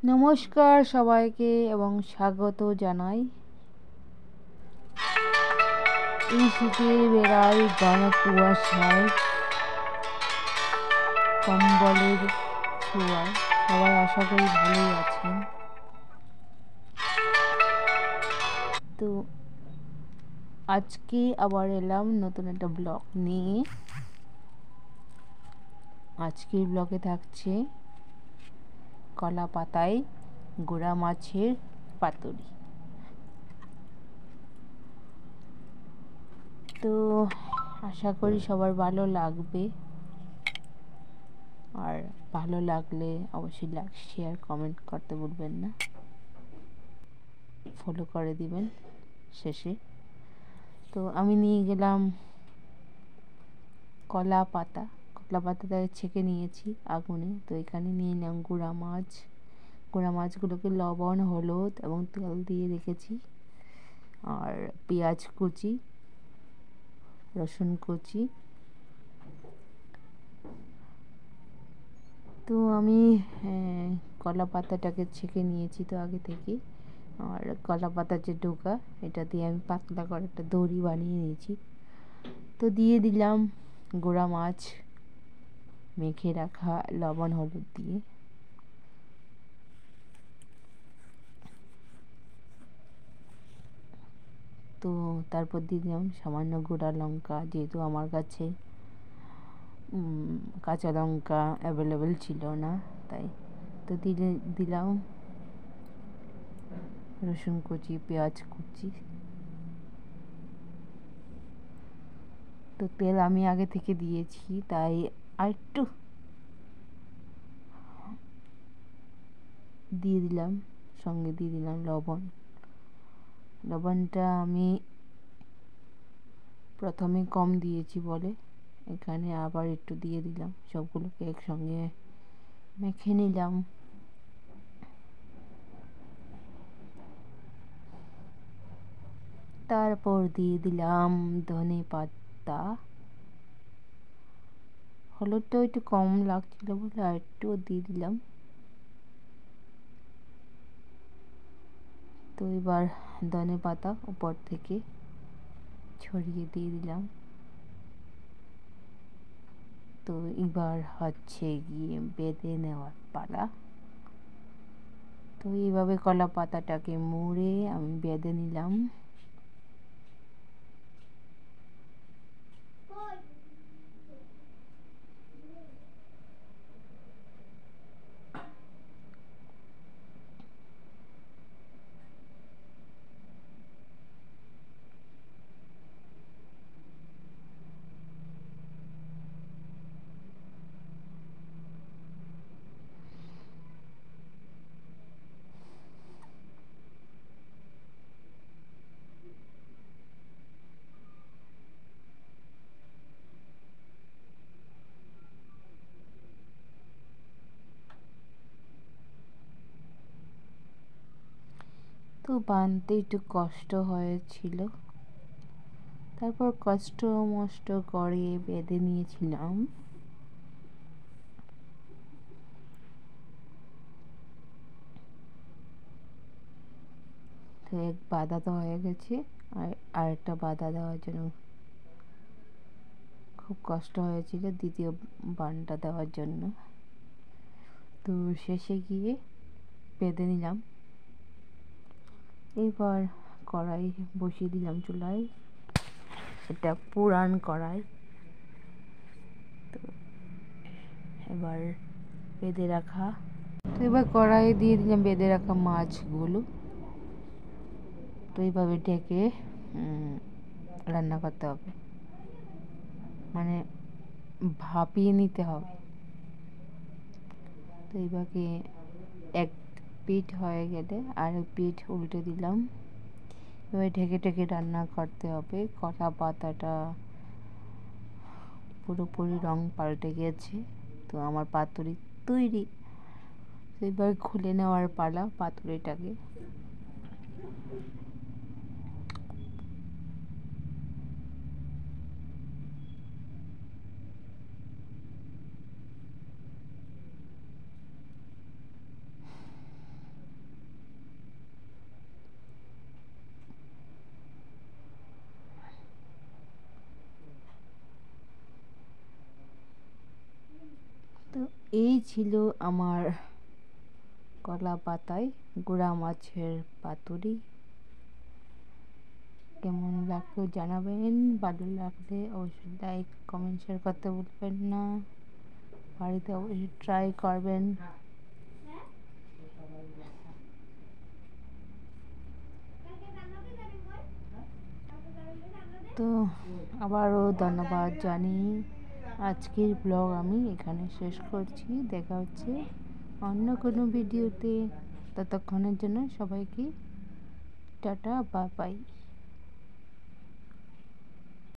নমস্কার সবাইকে এবং স্বাগত জানাই এই শীতের বেলায় ঘন কুয়াশায় কম্বলের ছোঁয়ায় সবাই আশা করি ভালোই আছেন। তো আজকে আবার এলাম নতুন একটা ব্লগ নিয়ে। আজকের ব্লগে থাকছে কলা পাতায় গুঁড়া মাছের পাতুরি। তো আশা করি সবার ভালো লাগবে, আর ভালো লাগলে অবশ্যই লাইক শেয়ার কমেন্ট করতে ভুলবেন না, ফলো করে দিবেন শেষে। তো আমি নিয়ে গেলাম কলা পাতাটা ছেঁকে নিয়েছি আগুনে। তো এখানে নিয়ে নিলাম গুঁড়া মাছগুলোকে লবণ হলুদ এবং তেল দিয়ে রেখেছি, আর পেঁয়াজ কুচি, রসুন কুচি। তো আমি কলা পাতাটাকে ছেঁকে নিয়েছি তো আগে থেকে, আর কলা পাতার যে ডোকা এটা দিয়ে আমি পাতলা করে একটা দড়ি বানিয়ে নিয়েছি। তো দিয়ে দিলাম গুঁড়া মাছ মেখে রাখা লবণ হলুদ দিয়ে। তো তারপর দিয়ে দিলাম সামান্য গুঁড়া লঙ্কা, যেহেতু আমার কাছে কাঁচা লঙ্কা অ্যাভেলেবেল ছিল না, তাই তো দিলাম রসুন কুচি, পেঁয়াজ কুচি। তো তেল আমি আগে থেকে দিয়েছি, তাই আরেকটু দিয়ে দিলাম, সঙ্গে দিয়ে দিলাম লবণটা আমি প্রথমে কম দিয়েছি বলে এখানে আবার একটু দিয়ে দিলাম। সবগুলোকে একসঙ্গে মেখে নিলাম। তারপর দিয়ে দিলাম ধনে পাতা। হলুদটাও একটু কম লাগছিল বলে আর একটু দিয়ে দিলাম। তো এবার ধনে পাতা উপর থেকে ছড়িয়ে দিয়ে দিলাম। তো এবার হচ্ছে গিয়ে বেঁধে নেওয়ার পালা। তো এইভাবে কলা পাতাটাকে মুড়ে আমি বেঁধে নিলাম। তো বানতে একটু কষ্ট হয়েছিল, তারপর কষ্ট মষ্ট করে বেঁধে নিয়েছিলাম। তো এক বাঁধা তো হয়ে গেছে, আর আরেকটা বাঁধা দেওয়ার জন্য খুব কষ্ট হয়েছিল দ্বিতীয় বানটা দেওয়ার জন্য। তো শেষে গিয়ে বেঁধে নিলাম। এবার কড়াই বসিয়ে দিলাম চুলায়, এটা পুরান কড়াই। তো এবার বেঁধে রাখা, তো এবার কড়াইয়ে দিয়ে দিলাম বেঁধে রাখা মাছগুলো। তো এইভাবে ঢেকে রান্না করতে হবে, মানে ভাপিয়ে নিতে হবে। তো এইভাবে এক পিঠ হয়ে গেলে আর এক পিঠ উল্টে দিলাম। এবার ঢেকে ঢেকে রান্না করতে হবে। কলা পাতাটা পুরোপুরি রং পাল্টে গেছে, তো আমার পাতুরি তৈরি। তো এবার খুলে নেওয়ার পালা পাতুরিটাকে। এই ছিল আমার কলা পাতায় গুঁড়া মাছের পাতুরি। কেমন লাগলো জানাবেন, ভালো লাগলে অবশ্যই লাইক কমেন্ট শেয়ার করতে ভুলবেন না। বাড়িতে অবশ্যই ট্রাই করবেন। তো আবারও ধন্যবাদ জানিয়ে আজকের ব্লগ আমি এখানে শেষ করছি। দেখা হচ্ছে অন্য কোনো ভিডিওতে। ততক্ষণের জন্য সবাইকে টাটা, বাই বাই।